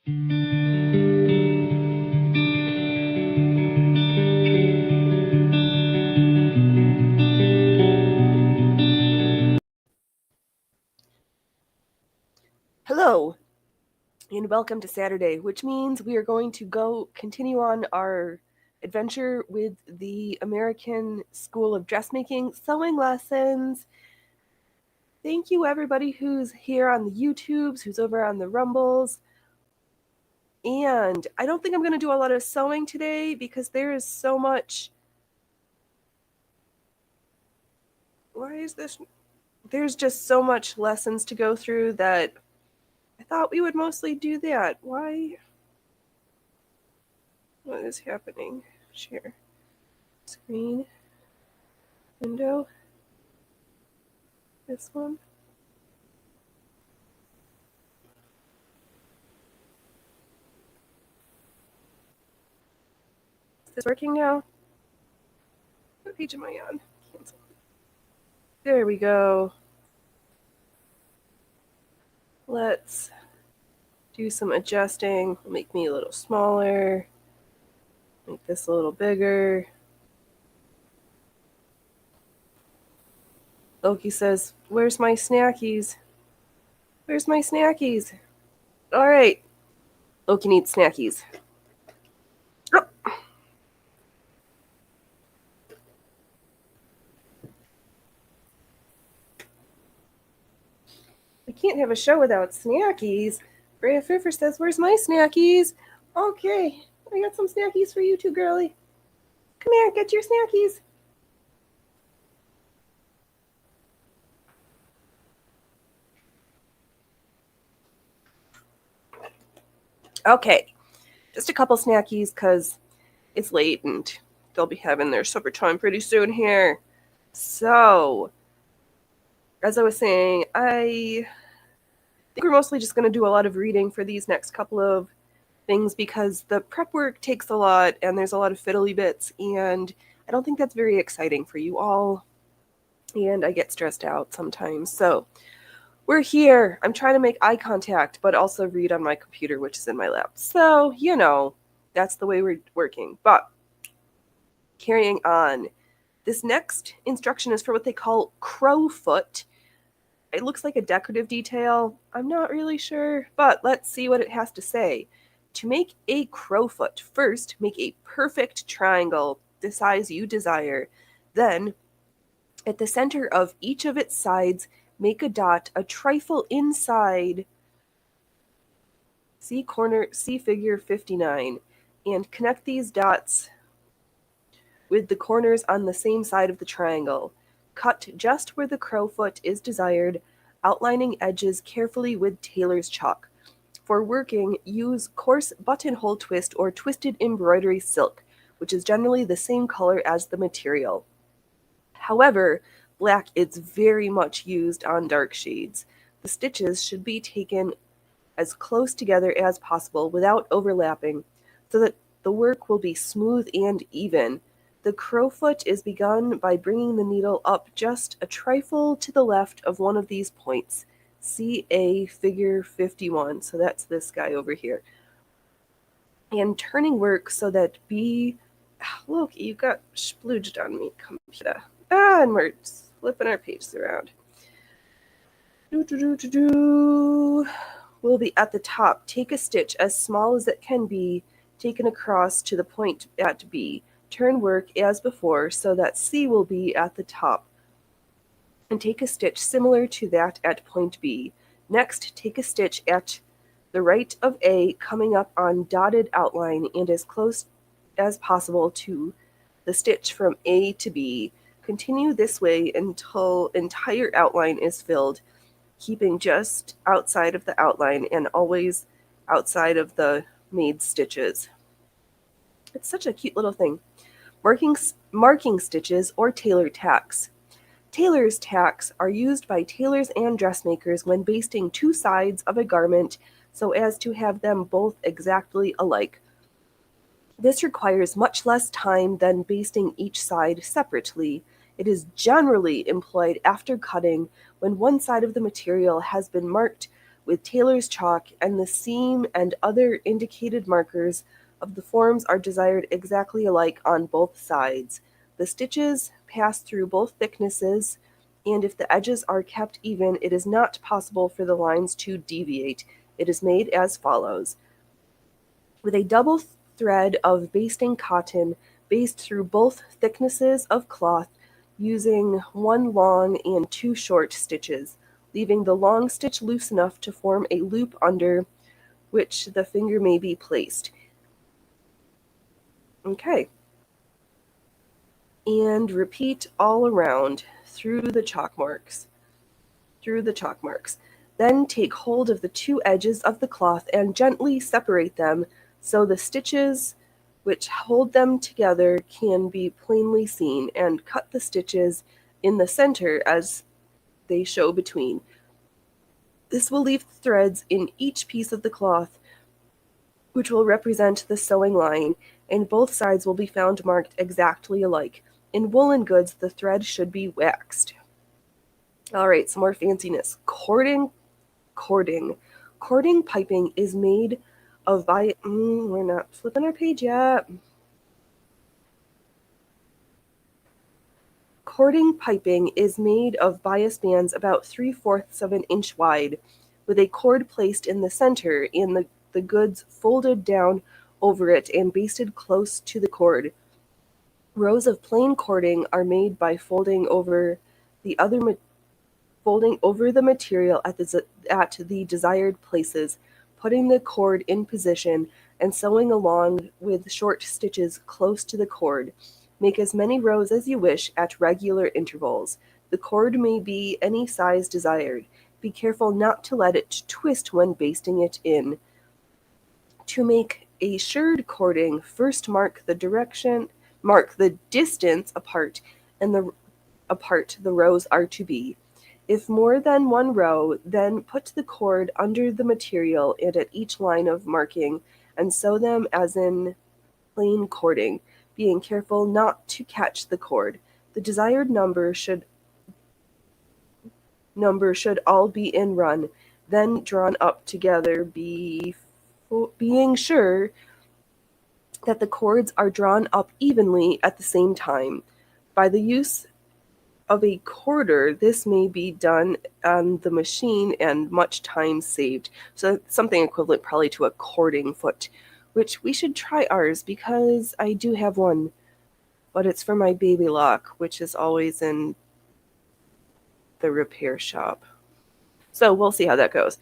Hello, and welcome to Saturday, which means we are going to continue on our adventure with the American School of Dressmaking sewing lessons. Thank you, everybody who's here on the YouTubes, who's over on the Rumbles. And I don't think I'm going to do a lot of sewing today because there is so much. Why is this? There's just so much lessons to go through that I thought we would mostly do that. Why? What is happening? Share screen, window, this one. Is this working now? What page am I on? Cancel. There we go. Let's do some adjusting. Make me a little smaller. Make this a little bigger. Loki says, "Where's my snackies? Where's my snackies?" All right. Loki needs snackies. Oh. We can't have a show without snackies. Freya Fiffer says, "Where's my snackies?" Okay. I got some snackies for you too, girly. Come here, get your snackies. Okay, just a couple snackies because it's late and they'll be having their supper time pretty soon here. So, as I was saying, I think we're mostly just going to do a lot of reading for these next couple of things because the prep work takes a lot and there's a lot of fiddly bits, and I don't think that's very exciting for you all, and I get stressed out sometimes. So, we're here. I'm trying to make eye contact, but also read on my computer, which is in my lap. So, you know, that's the way we're working. But carrying on, this next instruction is for what they call crowfoot. It looks like a decorative detail. I'm not really sure, but let's see what it has to say. To make a crowfoot, first make a perfect triangle, the size you desire. Then, at the center of each of its sides, make a dot a trifle inside, see figure 59, and connect these dots with the corners on the same side of the triangle. Cut just where the crowfoot is desired, outlining edges carefully with tailor's chalk. For working, use coarse buttonhole twist or twisted embroidery silk, which is generally the same color as the material. However, black is very much used on dark shades. The stitches should be taken as close together as possible without overlapping so that the work will be smooth and even. The crowfoot is begun by bringing the needle up just a trifle to the left of one of these points. See a figure 51. So that's this guy over here. And turning work so that look, you got splooged on me, computer. And we're flipping our pages around. Will be at the top. Take a stitch as small as it can be, taken across to the point at B. Turn work as before so that C will be at the top. And take a stitch similar to that at point B. Next, take a stitch at the right of A, coming up on dotted outline and as close as possible to the stitch from A to B. Continue this way until entire outline is filled, keeping just outside of the outline and always outside of the made stitches. It's such a cute little thing. Marking stitches or tailor tacks. Tailor's tacks are used by tailors and dressmakers when basting two sides of a garment so as to have them both exactly alike. This requires much less time than basting each side separately. It is generally employed after cutting when one side of the material has been marked with tailor's chalk, and the seam and other indicated markers of the forms are desired exactly alike on both sides. The stitches pass through both thicknesses, and if the edges are kept even, it is not possible for the lines to deviate. It is made as follows. With a double thread of basting cotton, baste through both thicknesses of cloth, using 1 long and 2 short stitches, leaving the long stitch loose enough to form a loop under which the finger may be placed. Okay. And repeat all around through the chalk marks. Then take hold of the 2 edges of the cloth and gently separate them so the stitches which hold them together can be plainly seen, and cut the stitches in the center as they show between. This will leave threads in each piece of the cloth which will represent the sewing line, and both sides will be found marked exactly alike. In woolen goods, the thread should be waxed. All right, some more fanciness. Cording piping is made of we're not flipping our page yet. Cording piping is made of bias bands about 3/4 of an inch wide, with a cord placed in the center and the goods folded down over it and basted close to the cord. Rows of plain cording are made by folding over the material at the desired places, putting the cord in position, and sewing along with short stitches close to the cord. Make as many rows as you wish at regular intervals. The cord may be any size desired. Be careful not to let it twist when basting it in. To make a shirred cording, first mark the distance apart the rows are to be. If more than 1 row, then put the cord under the material and at each line of marking, and sew them as in plain cording, being careful not to catch the cord. The desired number should all be in run, then drawn up together, being sure that the cords are drawn up evenly at the same time. By the use of a corder, this may be done on the machine and much time saved. So something equivalent probably to a cording foot, which we should try ours because I do have one, but it's for my baby lock, which is always in the repair shop. So we'll see how that goes.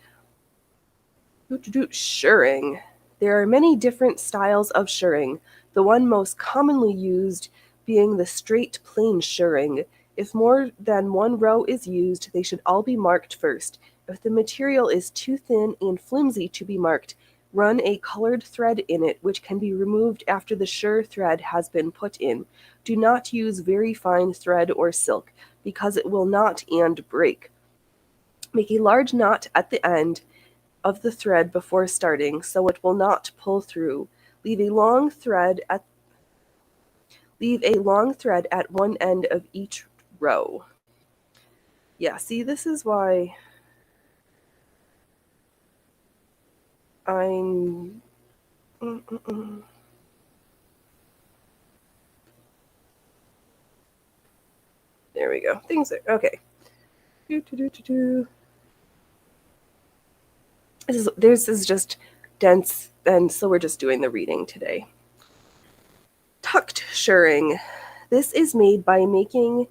Shirring. There are many different styles of shirring, the one most commonly used being the straight plain shirring. If more than 1 row is used, they should all be marked first. If the material is too thin and flimsy to be marked, run a colored thread in it, which can be removed after the shirr thread has been put in. Do not use very fine thread or silk, because it will knot and break. Make a large knot at the end of the thread before starting, so it will not pull through. Leave a long thread at one end of each row. Yeah, see, this is why I'm... There we go. Things are... Okay. This is just dense, and so we're just doing the reading today. Tucked shirring. This is made by making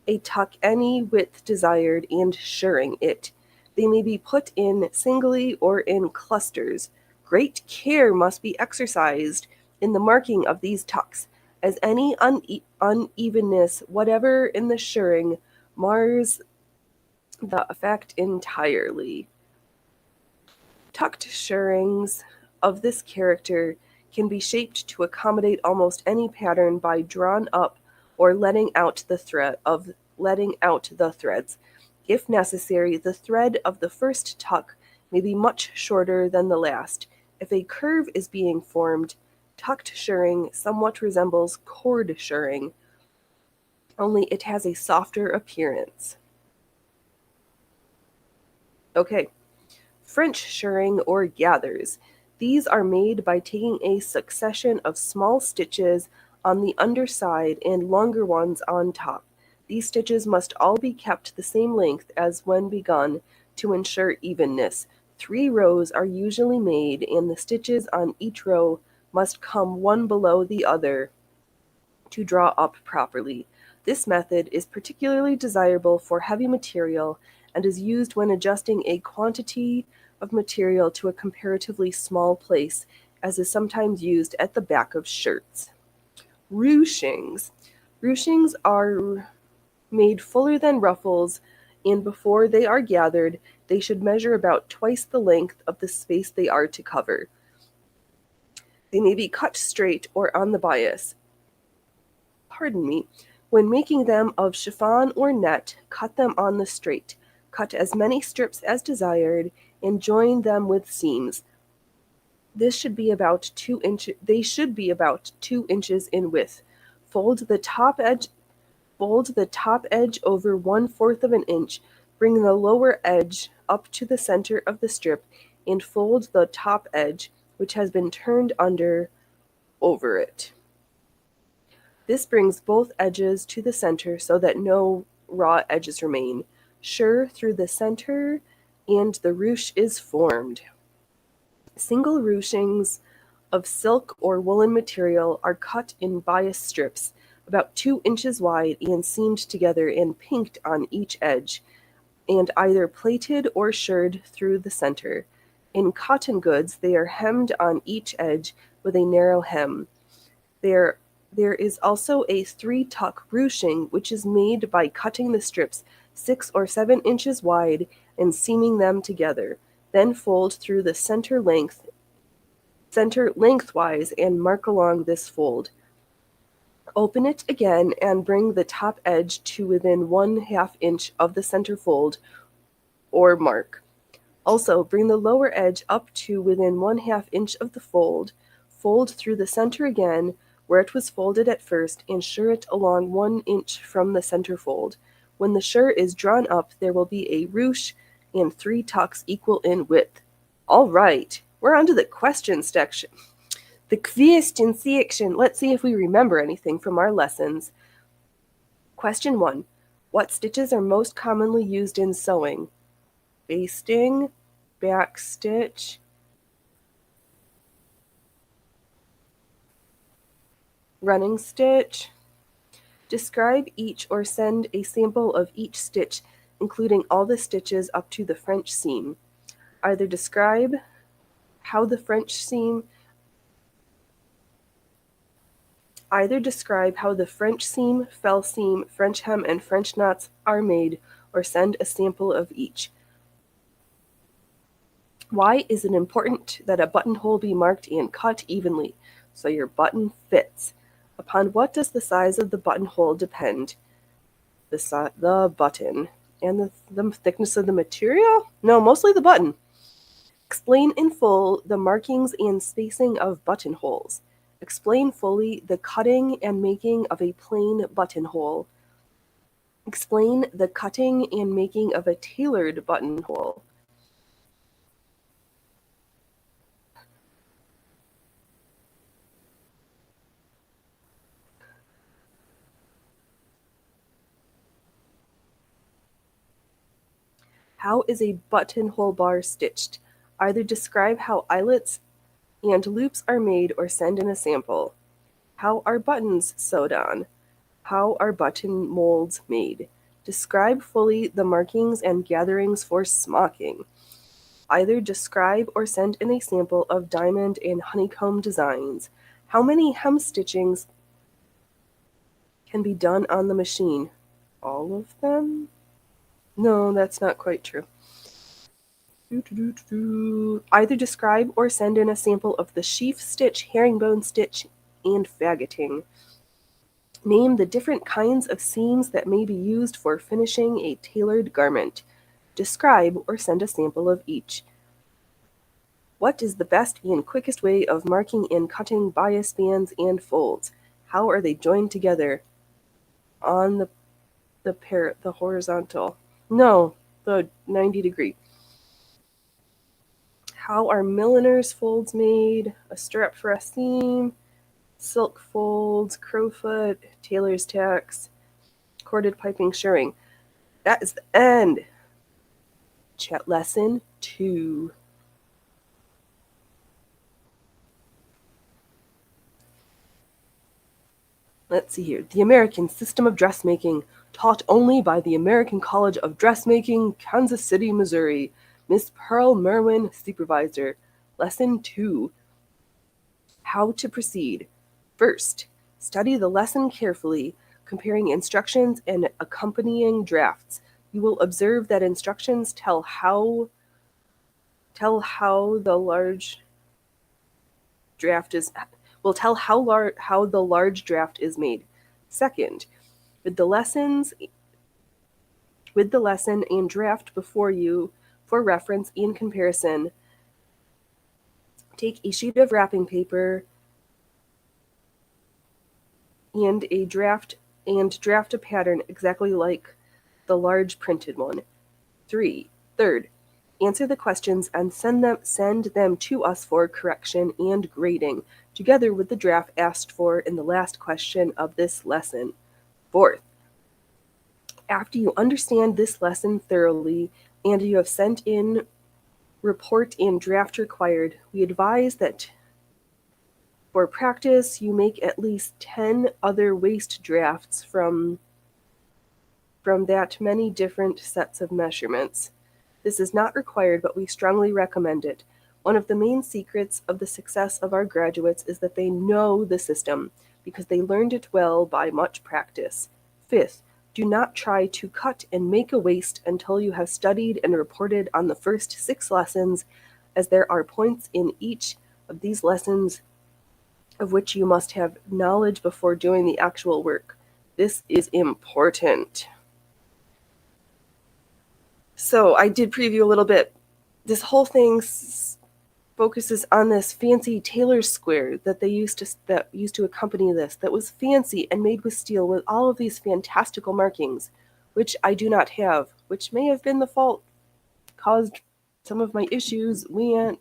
a tuck any width desired and shirring it. They may be put in singly or in clusters. Great care must be exercised in the marking of these tucks, as any unevenness whatever in the shirring mars the effect entirely. Tucked shirrings of this character can be shaped to accommodate almost any pattern by drawn up or letting out the threads. If necessary, the thread of the first tuck may be much shorter than the last. If a curve is being formed, tucked shirring somewhat resembles cord shirring, only it has a softer appearance. Okay. French shirring or gathers. These are made by taking a succession of small stitches on the underside and longer ones on top. These stitches must all be kept the same length as when begun to ensure evenness. 3 rows are usually made, and the stitches on each row must come one below the other to draw up properly. This method is particularly desirable for heavy material and is used when adjusting a quantity of material to a comparatively small place, as is sometimes used at the back of shirts. Ruchings. Ruchings are made fuller than ruffles, and before they are gathered, they should measure about twice the length of the space they are to cover. They may be cut straight or on the bias. When making them of chiffon or net, cut them on the straight. Cut as many strips as desired, and join them with seams. They should be about 2 inches in width. Fold the top edge over 1/4 of an inch. Bring the lower edge up to the center of the strip and fold the top edge, which has been turned under, over it. This brings both edges to the center so that no raw edges remain. Shirr through the center and the ruche is formed. Single ruchings of silk or woolen material are cut in bias strips, about 2 inches wide and seamed together and pinked on each edge, and either plaited or shirred through the center. In cotton goods, they are hemmed on each edge with a narrow hem. There is also a 3-tuck ruching, which is made by cutting the strips 6 or 7 inches wide and seaming them together. Then fold through the center lengthwise and mark along this fold. Open it again and bring the top edge to within 1/2 inch of the center fold or mark. Also, bring the lower edge up to within 1/2 inch of the fold. Fold through the center again, where it was folded at first, and shirr it along 1 inch from the center fold. When the shirr is drawn up, there will be a ruche and 3 tucks equal in width. All right, we're on to the question section. The question section. Let's see if we remember anything from our lessons. Question 1. What stitches are most commonly used in sewing? Basting, backstitch, running stitch. Describe each or send a sample of each stitch, including all the stitches up to the French seam. Either describe how the French seam, fell seam, French hem, and French knots are made, or send a sample of each. Why is it important that a buttonhole be marked and cut evenly so your button fits? Upon what does the size of the buttonhole depend? The button. And the thickness of the material? No, mostly the button. Explain in full the markings and spacing of buttonholes. Explain fully the cutting and making of a plain buttonhole. Explain the cutting and making of a tailored buttonhole. How is a buttonhole bar stitched? Either describe how eyelets and loops are made or send in a sample. How are buttons sewed on? How are button molds made? Describe fully the markings and gatherings for smocking. Either describe or send in a sample of diamond and honeycomb designs. How many hem stitchings can be done on the machine? All of them? No, that's not quite true. Either describe or send in a sample of the sheaf stitch, herringbone stitch, and faggoting. Name the different kinds of seams that may be used for finishing a tailored garment. Describe or send a sample of each. What is the best and quickest way of marking and cutting bias bands and folds? How are they joined together? On the horizontal. No, the 90 degree. How are milliner's folds made? A strap for a seam, silk folds, crowfoot, tailor's tacks, corded piping, shirring. That is the end. Chat lesson 2. Let's see here. The American System of Dressmaking, taught only by the American College of Dressmaking, Kansas City, Missouri. Miss Pearl Merwin, Supervisor. Lesson 2. How to proceed. First, study the lesson carefully, comparing instructions and accompanying drafts. You will observe that instructions tell how the large draft is how the large draft is made. Second, with the lesson and draft before you for reference and comparison, take a sheet of wrapping paper and draft a pattern exactly like the large printed one. Third, answer the questions and send them to us for correction and grading, together with the draft asked for in the last question of this lesson. Fourth, after you understand this lesson thoroughly and you have sent in report and draft required, we advise that for practice you make at least 10 other waist drafts from that many different sets of measurements. This is not required, but we strongly recommend it. One of the main secrets of the success of our graduates is that they know the system, because they learned it well by much practice. Fifth, do not try to cut and make a waist until you have studied and reported on the first 6 lessons, as there are points in each of these lessons of which you must have knowledge before doing the actual work. This is important. So I did preview a little bit. This whole thing focuses on this fancy tailor's square that used to accompany this, that was fancy and made with steel with all of these fantastical markings, which I do not have, which may have been the fault caused some of my issues when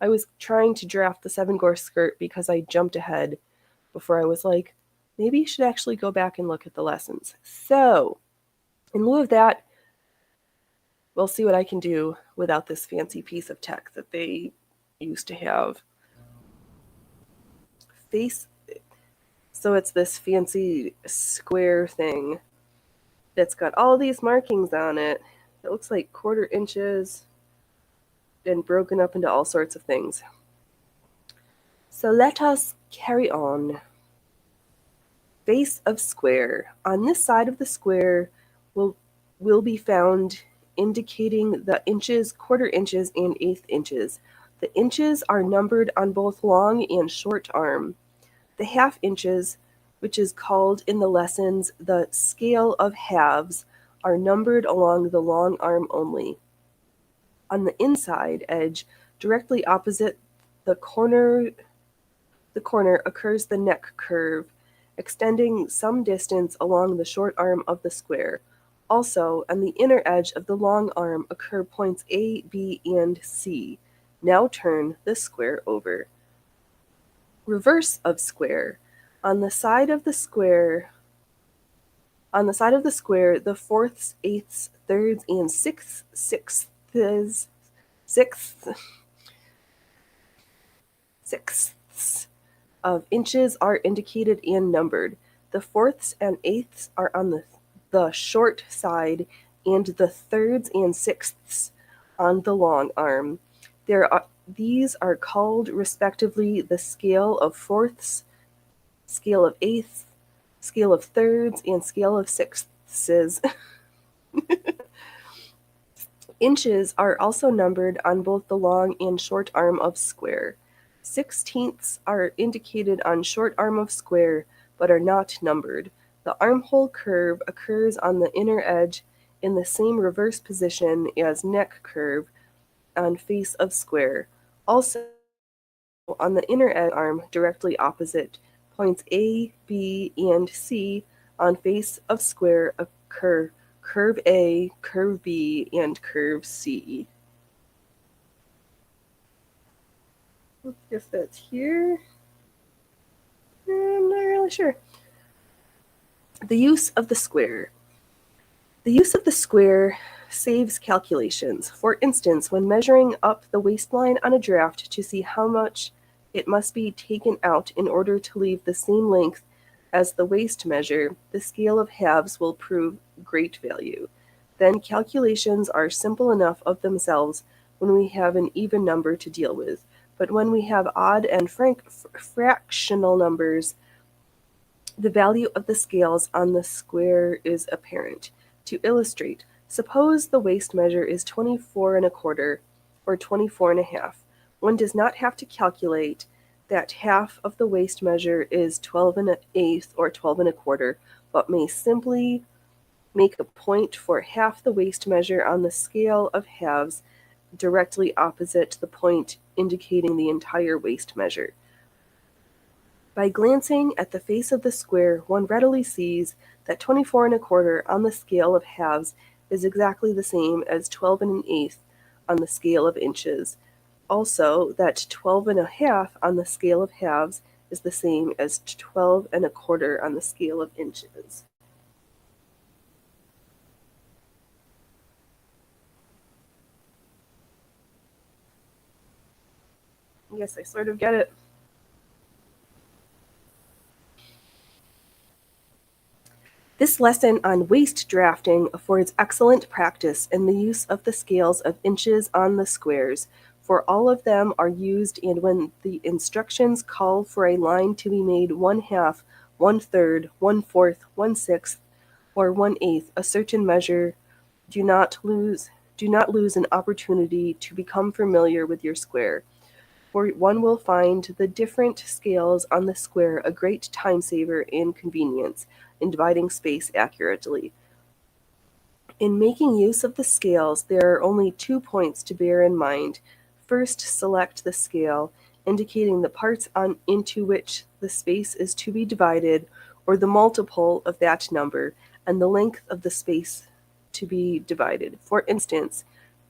I was trying to draft the 7-gore skirt, because I jumped ahead before I was like, maybe you should actually go back and look at the lessons. So in lieu of that, we'll see what I can do without this fancy piece of tech that they used to have. So it's this fancy square thing that's got all these markings on it. It looks like 1/4 inches and broken up into all sorts of things. So let us carry on. Base of square. On this side of the square will be found indicating the inches, 1/4 inches, and 1/8 inches. The inches are numbered on both long and short arm. The 1/2 inches, which is called in the lessons the scale of halves, are numbered along the long arm only. On the inside edge, directly opposite the corner occurs the neck curve, extending some distance along the short arm of the square. Also, on the inner edge of the long arm occur points A, B, and C. Now turn the square over. Reverse of square. On the side of the square, the 4ths, 8ths, 3rds, and 6ths of inches are indicated and numbered. The 4ths and 8ths are on the short side, and the 3rds and 6ths on the long arm. These are called respectively the scale of 4ths, scale of 8ths, scale of 3rds, and scale of 6ths. Inches are also numbered on both the long and short arm of square. 16ths are indicated on short arm of square, but are not numbered. The armhole curve occurs on the inner edge in the same reverse position as neck curve on face of square. Also, on the inner edge arm directly opposite, points A, B, and C on face of square occur curve A, curve B, and curve C. I guess that's here. I'm not really sure. The use of the square. The use of the square saves calculations. For instance, when measuring up the waistline on a draft to see how much it must be taken out in order to leave the same length as the waist measure, the scale of halves will prove great value. Then calculations are simple enough of themselves when we have an even number to deal with, but when we have odd and fractional numbers, the value of the scales on the square is apparent. To illustrate, suppose the waist measure is 24 and a quarter or 24 and a half. One does not have to calculate that half of the waist measure is 12 and an eighth or 12 and a quarter, but may simply make a point for half the waist measure on the scale of halves directly opposite the point indicating the entire waist measure. By glancing at the face of the square, one readily sees that 24 and a quarter on the scale of halves is exactly the same as 12 and an eighth on the scale of inches. Also, that 12 and a half on the scale of halves is the same as 12 and a quarter on the scale of inches. Yes, I sort of get it. This lesson on waist drafting affords excellent practice in the use of the scales of inches on the squares, for all of them are used, and when the instructions call for a line to be made 1/2, 1/3, 1/4, 1/6, or 1/8, a certain measure, do not lose an opportunity to become familiar with your square, for one will find the different scales on the square a great time saver and convenience in dividing space accurately. In making use of the scales, there are only 2 points to bear in mind. First, select the scale, indicating the parts into which the space is to be divided, or the multiple of that number, and the length of the space to be divided. For instance,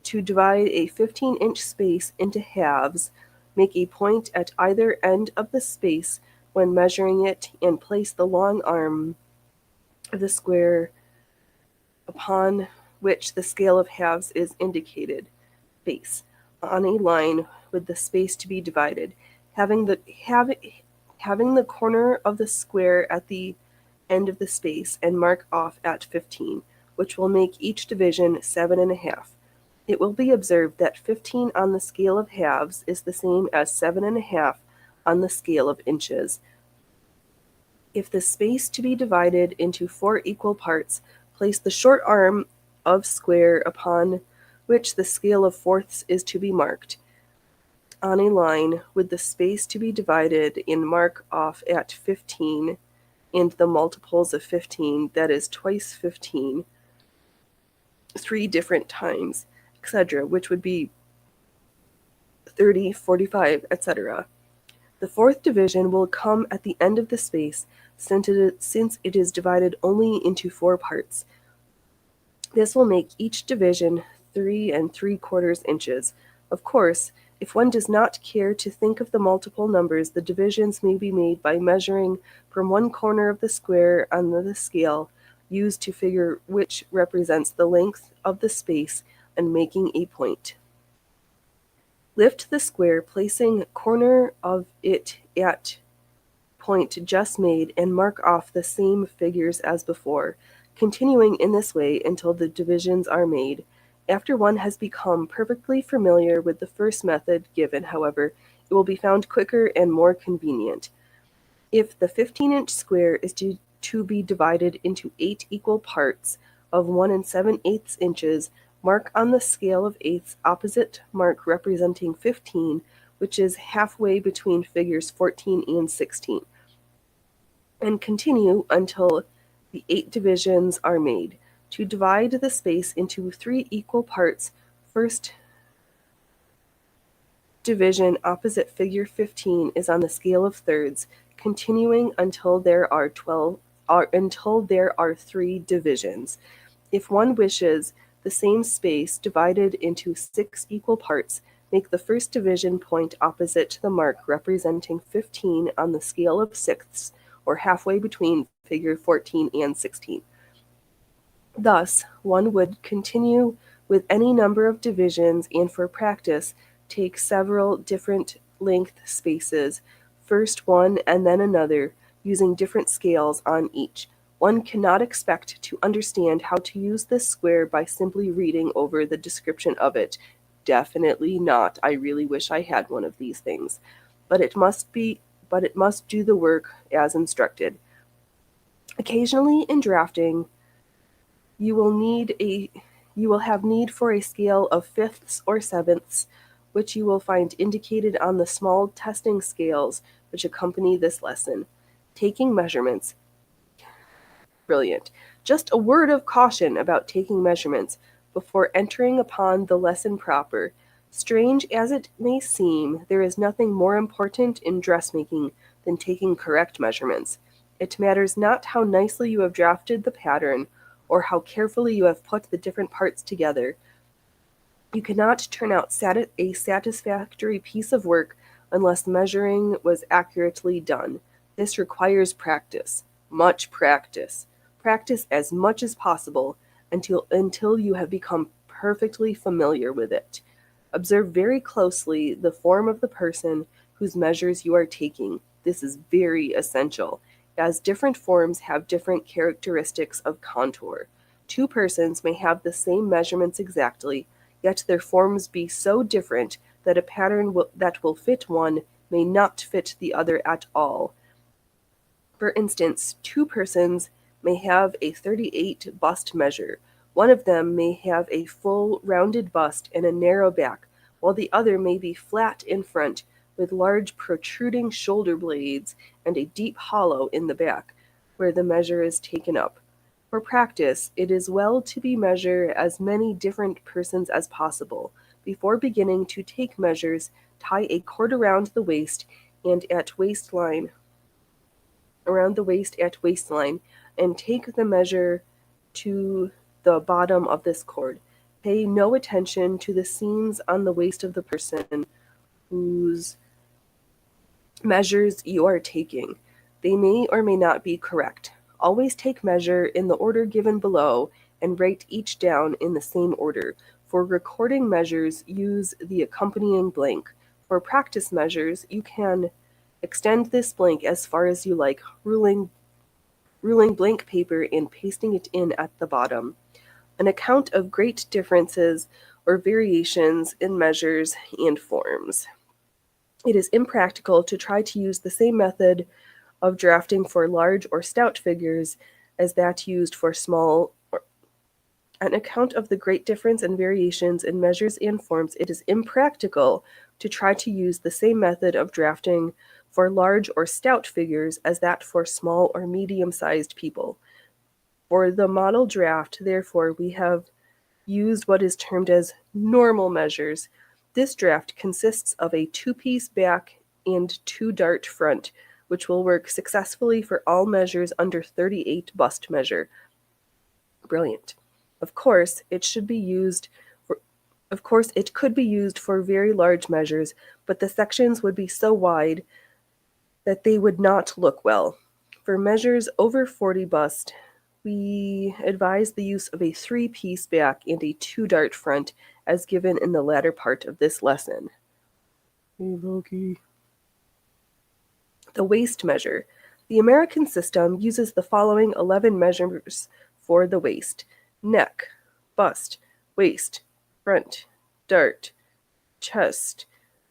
to divide a 15-inch space into halves, make a point at either end of the space when measuring it, and place the long arm of the square upon which the scale of halves is indicated, base, on a line with the space to be divided, having the corner of the square at the end of the space, and mark off at 15, which will make each division 7 1/2. It will be observed that 15 on the scale of halves is the same as 7 1/2 on the scale of inches. If the space to be divided into 4 equal parts, place the short arm of square upon which the scale of fourths is to be marked on a line with the space to be divided, and mark off at 15 and the multiples of 15, that is twice 15, 3 different times, etc., which would be 30, 45, etc. The fourth division will come at the end of the space, since it is divided only into 4 parts. This will make each division 3 3/4 inches. Of course, if one does not care to think of the multiple numbers, the divisions may be made by measuring from one corner of the square on the scale used to figure, which represents the length of the space, and making a point. Lift the square, placing corner of it at point just made, and mark off the same figures as before, continuing in this way until the divisions are made. After one has become perfectly familiar with the first method given, however, it will be found quicker and more convenient. If the 15-inch square is to be divided into 8 equal parts of 1 7/8 inches, mark on the scale of eighths opposite mark representing 15, which is halfway between figures 14 and 16, and continue until the 8 divisions are made. To divide the space into 3 equal parts, first division opposite figure 15 is on the scale of thirds, continuing until there are 3 divisions. If one wishes the same space divided into 6 equal parts, Make the first division point opposite the mark representing 15 on the scale of sixths, or halfway between figure 14 and 16. Thus, one would continue with any number of divisions and for practice take several different length spaces, first one and then another, using different scales on each. One cannot expect to understand how to use this square by simply reading over the description of it. Definitely not. I really wish I had one of these things. But it must do the work as instructed. Occasionally in drafting, you will have need for a scale of fifths or sevenths, which you will find indicated on the small testing scales which accompany this lesson. Taking measurements. Brilliant. Just a word of caution about taking measurements before entering upon the lesson proper. Strange as it may seem, there is nothing more important in dressmaking than taking correct measurements. It matters not how nicely you have drafted the pattern or how carefully you have put the different parts together. You cannot turn out a satisfactory piece of work unless measuring was accurately done. This requires practice, much practice. Practice as much as possible until you have become perfectly familiar with it. Observe very closely the form of the person whose measures you are taking. This is very essential, as different forms have different characteristics of contour. Two persons may have the same measurements exactly, yet their forms be so different that a pattern that will fit one may not fit the other at all. For instance, two persons may have a 38 bust measure. One of them may have a full rounded bust and a narrow back, while the other may be flat in front with large protruding shoulder blades and a deep hollow in the back, where the measure is taken up. For practice, it is well to measure as many different persons as possible. Before beginning to take measures, tie a cord around the waist and at waistline, and take the measure to the bottom of this cord. Pay no attention to the seams on the waist of the person whose measures you are taking. They may or may not be correct. Always take measure in the order given below and write each down in the same order. For recording measures, use the accompanying blank. For practice measures, you can extend this blank as far as you like, ruling blank paper and pasting it in at the bottom. An account of great differences or variations in measures and forms. It is impractical to try to use the same method of drafting for large or stout figures as that used for small. An account of the great difference and variations in measures and forms. It is impractical to try to use the same method of drafting for large or stout figures as that for small or medium-sized people. For the model draft, therefore, we have used what is termed as normal measures. This draft consists of a two-piece back and two-dart front, which will work successfully for all measures under 38 bust measure. Brilliant. Of course, it could be used for very large measures, but the sections would be so wide that they would not look well. For measures over 40 bust, we advise the use of a three-piece back and a two-dart front, as given in the latter part of this lesson. Hey, Loki. The waist measure. The American system uses the following 11 measures for the waist: neck, bust, waist, front, dart, chest,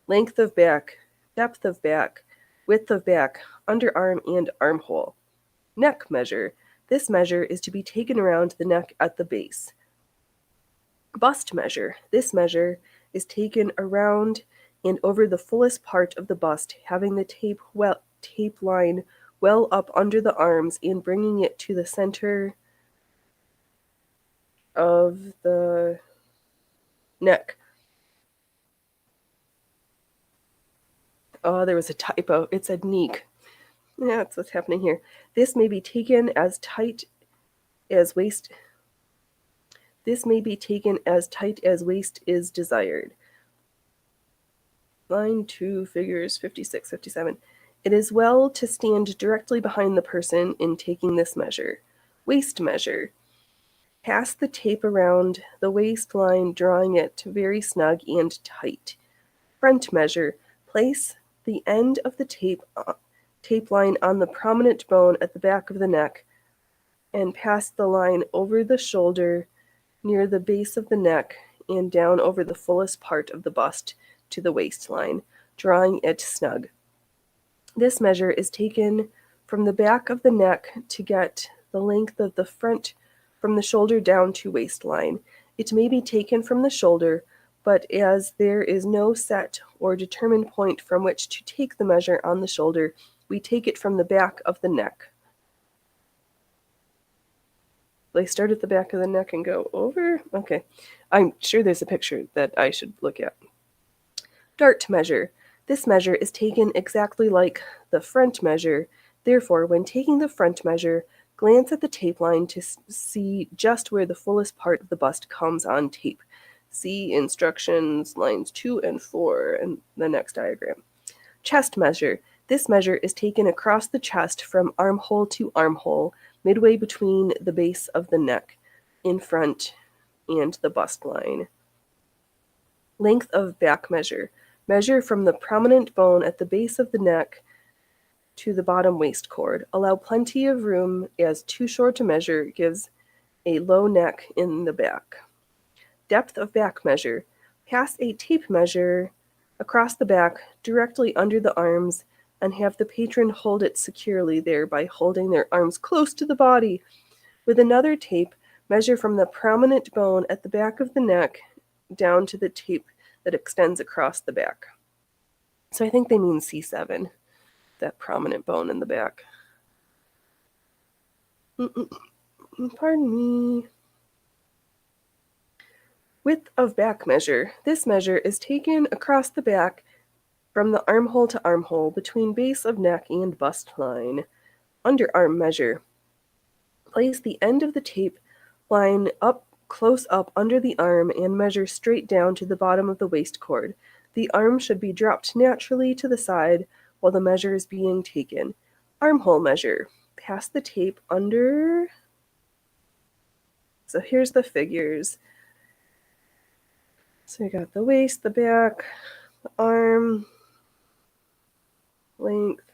length of back, depth of back, width of back, underarm, and armhole. Neck measure. This measure is to be taken around the neck at the base. Bust measure. This measure is taken around and over the fullest part of the bust, having the tape line well up under the arms and bringing it to the center of the neck. Oh, there was a typo. It said neck. Yeah, that's what's happening here. This may be taken as tight as waist. This may be taken as tight as waist is desired. Line 2, figures 56, 57. It is well to stand directly behind the person in taking this measure. Waist measure. Pass the tape around the waistline, drawing it very snug and tight. Front measure. Place the end of the tape line on the prominent bone at the back of the neck and pass the line over the shoulder near the base of the neck and down over the fullest part of the bust to the waistline, drawing it snug. This measure is taken from the back of the neck to get the length of the front from the shoulder down to waistline. It may be taken from the shoulder, but as there is no set or determined point from which to take the measure on the shoulder, we take it from the back of the neck. They start at the back of the neck and go over? Okay. I'm sure there's a picture that I should look at. Dart measure. This measure is taken exactly like the front measure. Therefore, when taking the front measure, glance at the tape line to see just where the fullest part of the bust comes on tape. See instructions lines 2 and 4 in the next diagram. Chest measure. This measure is taken across the chest from armhole to armhole, midway between the base of the neck, in front, and the bust line. Length of back measure. Measure from the prominent bone at the base of the neck to the bottom waist cord. Allow plenty of room, as too short to measure gives a low neck in the back. Depth of back measure. Pass a tape measure across the back directly under the arms and have the patron hold it securely there by holding their arms close to the body. With another tape, measure from the prominent bone at the back of the neck down to the tape that extends across the back. So I think they mean C7, that prominent bone in the back. Pardon me. Width of back measure. This measure is taken across the back from the armhole to armhole between base of neck and bust line. Underarm measure. Place the end of the tape line up close up under the arm and measure straight down to the bottom of the waist cord. The arm should be dropped naturally to the side while the measure is being taken. Armhole measure. Pass the tape under. So here's the figures. So we got the waist, the back, the arm, length,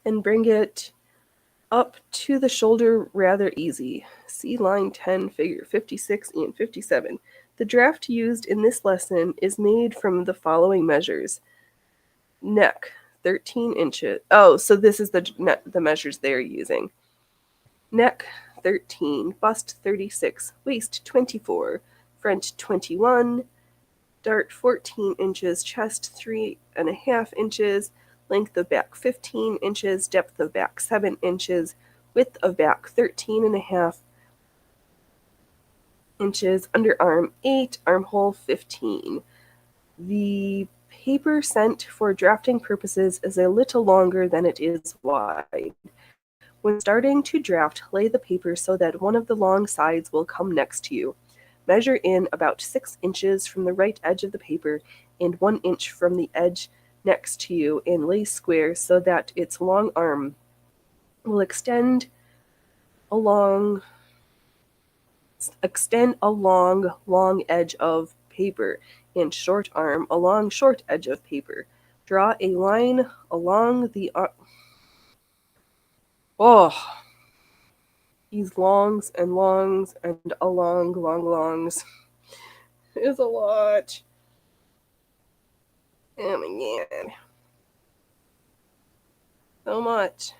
and bring it up to the shoulder rather easy. See line 10, figure 56 and 57. The draft used in this lesson is made from the following measures. Neck, 13 inches. Oh, so this is the measures they're using. Neck, 13. Bust, 36. Waist, 24. Front, 21. Dart, 14 inches. Chest, 3.5 inches. Length of back, 15 inches. Depth of back, 7 inches. Width of back, 13.5 inches. Underarm, 8. Armhole, 15. The paper sent for drafting purposes is a little longer than it is wide. When starting to draft, lay the paper so that one of the long sides will come next to you. Measure in about 6 inches from the right edge of the paper and 1 inch from the edge next to you, and lay square so that its long arm will extend along long edge of paper, and short arm along short edge of paper. Draw a line along the these longs and along longs is a lot. Oh my god. So much.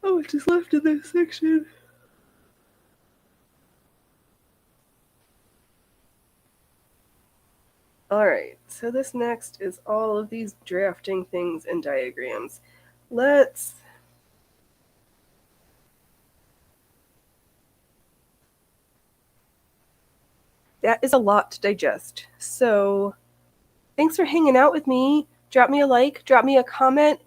Oh, what is left in this section? Alright, so this next is all of these drafting things and diagrams. That is a lot to digest. So, thanks for hanging out with me. Drop me a like, drop me a comment,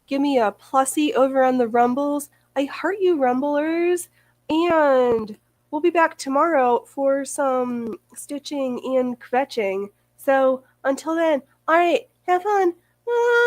give me a plussy over on the Rumbles. I heart you, Rumblers. And we'll be back tomorrow for some stitching and kvetching. So until then, all right, have fun. Bye.